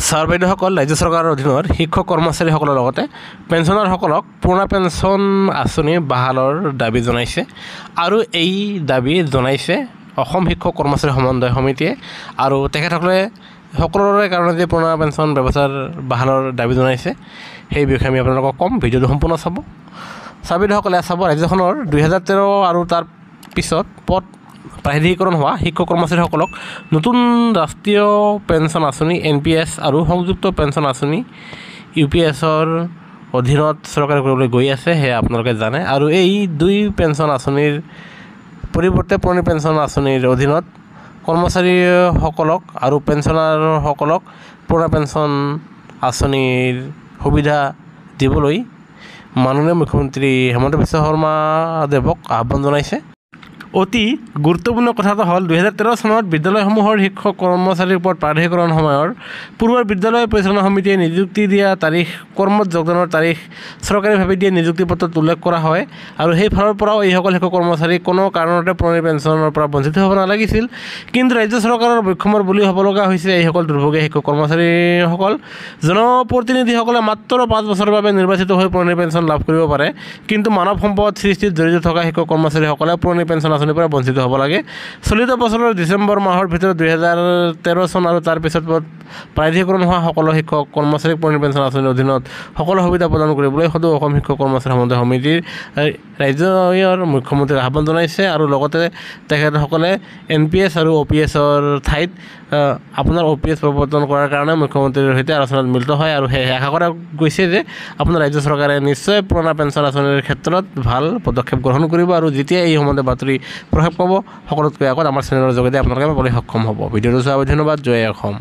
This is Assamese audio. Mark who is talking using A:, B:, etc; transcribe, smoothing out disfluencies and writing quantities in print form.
A: ছাৰ বাইদেউসকল, ৰাজ্য চৰকাৰৰ অধীনৰ শিক্ষক কৰ্মচাৰীসকলৰ লগতে পেঞ্চনাৰসকলক পুৰণা পেঞ্চন আঁচনি বাহালৰ দাবী জনাইছে আৰু এই দাবী জনাইছে অসম শিক্ষক কৰ্মচাৰী সমন্বয় সমিতিয়ে। আৰু তেখেতসকলে সকলোৰে কাৰণে যে পুৰণা পেঞ্চন ব্যৱস্থাৰ বাহালৰ দাবী জনাইছে সেই বিষয়ে আমি আপোনালোকক ক'ম। ভিডিঅ'টো সম্পূৰ্ণ চাব। ছাৰ বাইদেউসকলে চাব, ৰাজ্যখনৰ 2013 আৰু তাৰ পিছত পদ প্ৰাধিকৰণ হোৱা শিক্ষক কৰ্মচাৰীসকলক নতুন ৰাষ্ট্ৰীয় পেঞ্চন আঁচনি NPS আৰু সংযুক্ত পেঞ্চন আঁচনি UPSৰ অধীনত চৰকাৰে কৰিবলৈ গৈ আছে, সেয়া আপোনালোকে জানে। আৰু এই দুই পেঞ্চন আঁচনিৰ পৰিৱৰ্তে পুৰণি পেঞ্চন আঁচনিৰ অধীনত কৰ্মচাৰীসকলক আৰু পেঞ্চনাৰসকলক পুৰণা পেঞ্চন আঁচনিৰ সুবিধা দিবলৈ মাননীয় মুখ্যমন্ত্ৰী হিমন্ত বিশ্ব শৰ্মা দেৱক আহ্বান জনাইছে। অতি গুৰুত্বপূৰ্ণ কথাটো হ'ল 2013 চনত বিদ্যালয়সমূহৰ শিক্ষক কৰ্মচাৰীৰ ওপৰত প্ৰাধিকৰণ সময়ৰ পূৰ্বৰ বিদ্যালয় পৰিচালনা সমিতিয়ে নিযুক্তি দিয়া তাৰিখ, কৰ্মত যোগদানৰ তাৰিখ চৰকাৰীভাৱে দিয়া নিযুক্তি পত্ৰত উল্লেখ কৰা হয়। আৰু সেই ফালৰ পৰাও এইসকল শিক্ষক কৰ্মচাৰী কোনো কাৰণতে পুৰণি পেঞ্চনৰ পৰা বঞ্চিত হ'ব নালাগিছিল। কিন্তু ৰাজ্য চৰকাৰৰ বৈষম্যৰ বলি হ'ব লগা হৈছে এইসকল দুৰ্ভগীয়া শিক্ষক কৰ্মচাৰীসকল। জনপ্ৰতিনিধিসকলে মাত্ৰ 5 বছৰৰ বাবে নিৰ্বাচিত হৈ পুৰণি পেঞ্চন লাভ কৰিব পাৰে, কিন্তু মানৱ সম্পদ সৃষ্টিত জড়িত থকা শিক্ষক কৰ্মচাৰীসকলে পুৰণি পেঞ্চন আঁচনিৰ পৰা বঞ্চিত হ'ব লাগে। চলিত বছৰৰ ডিচেম্বৰ মাহৰ ভিতৰত 2013 চন আৰু তাৰ পিছত প্ৰাধিকৰণ হোৱা সকলো শিক্ষক কৰ্মচাৰীক পুৰণি পেঞ্চন আঁচনিৰ অধীনত সকলো সুবিধা প্ৰদান কৰিবলৈ সদৌ অসম শিক্ষক কৰ্মচাৰী সমন্বয় সমিতিৰ ৰাজ্যৰ মুখ্যমন্ত্ৰীক আহ্বান জনাইছে। আৰু লগতে তেখেতসকলে NPS আৰু OPSৰ ঠাইত আপোনাৰ OPS প্ৰৱৰ্তন কৰাৰ কাৰণে মুখ্যমন্ত্ৰীৰ সৈতে আলোচনাত মিলিত হয়। আৰু সেয়েহে আশা কৰা গৈছে যে আপোনাৰ ৰাজ্য চৰকাৰে নিশ্চয় পুৰণা পেঞ্চন আঁচনিৰ ক্ষেত্ৰত ভাল পদক্ষেপ গ্ৰহণ কৰিব। আৰু যেতিয়া এই সম্বন্ধে বাতৰি প্ৰভাৱ পাব সকলোতকৈ আগত আমাৰ চেনেলৰ যোগেদি আপোনালোকে পাবলৈ সক্ষম হ'ব। ভিডিঅ'টো চোৱাৰ বাবে ধন্যবাদ। জয় অসম।